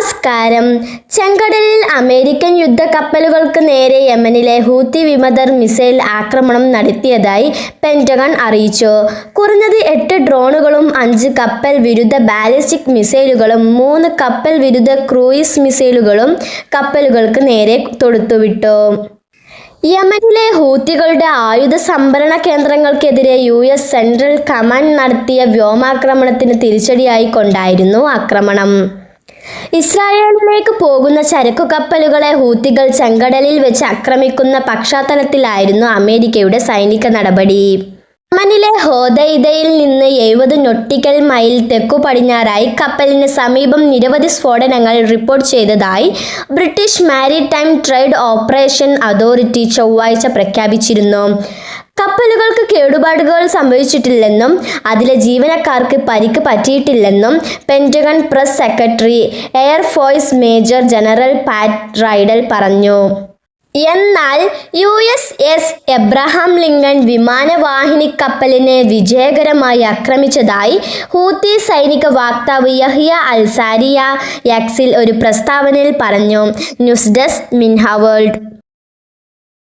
നമസ്കാരം. ചെങ്കടലിൽ അമേരിക്കൻ യുദ്ധക്കപ്പലുകൾക്ക് നേരെ യമനിലെ ഹൂത്തി വിമതർ മിസൈൽ ആക്രമണം നടത്തിയതായി പെന്റഗൺ അറിയിച്ചു. കുറഞ്ഞത് 8 ഡ്രോണുകളും 5 കപ്പൽ വിരുദ്ധ ബാലിസ്റ്റിക് മിസൈലുകളും 3 കപ്പൽ വിരുദ്ധ ക്രൂയിസ് മിസൈലുകളും കപ്പലുകൾക്ക് നേരെ തൊടുത്തുവിട്ടു. യമനിലെ ഹൂത്തികളുടെ ആയുധ സംഭരണ കേന്ദ്രങ്ങൾക്കെതിരെ US സെൻട്രൽ കമാൻഡ് നടത്തിയ വ്യോമാക്രമണത്തിന് തിരിച്ചടിയായി കൊണ്ടായിരുന്നു ആക്രമണം. ഇസ്രായേലിലേക്ക് പോകുന്ന ചരക്കു കപ്പലുകളെ ഹൂത്തികൾ ചെങ്കടലിൽ വെച്ച് ആക്രമിക്കുന്ന പശ്ചാത്തലത്തിലായിരുന്നു അമേരിക്കയുടെ സൈനിക നടപടി. യമനിലെ ഹോദൈദയിൽ നിന്ന് 70 നോട്ടിക്കൽ മൈൽ തെക്കു പടിഞ്ഞാറായി കപ്പലിന് സമീപം നിരവധി സ്ഫോടനങ്ങൾ റിപ്പോർട്ട് ചെയ്തതായി British maritime trade operation authority ചൊവ്വാഴ്ച പ്രഖ്യാപിച്ചിരുന്നു. കപ്പലുകൾക്ക് കേടുപാടുകൾ സംഭവിച്ചിട്ടില്ലെന്നും അതിലെ ജീവനക്കാർക്ക് പരിക്ക് പറ്റിയിട്ടില്ലെന്നും Pentagon press secretary air force major general Pat Ryder പറഞ്ഞു. എന്നാൽ USS എബ്രഹാം ലിങ്കൺ വിമാനവാഹിനിക്കപ്പലിനെ വിജയകരമായി ആക്രമിച്ചതായി ഹൂത്തി സൈനിക വക്താവ് യഹ്യ അൽ-സാരിയ എക്സിൽ ഒരു പ്രസ്താവനയിൽ പറഞ്ഞു. ന്യൂസ് ഡെസ്ക് മിൻഹ വേൾഡ്.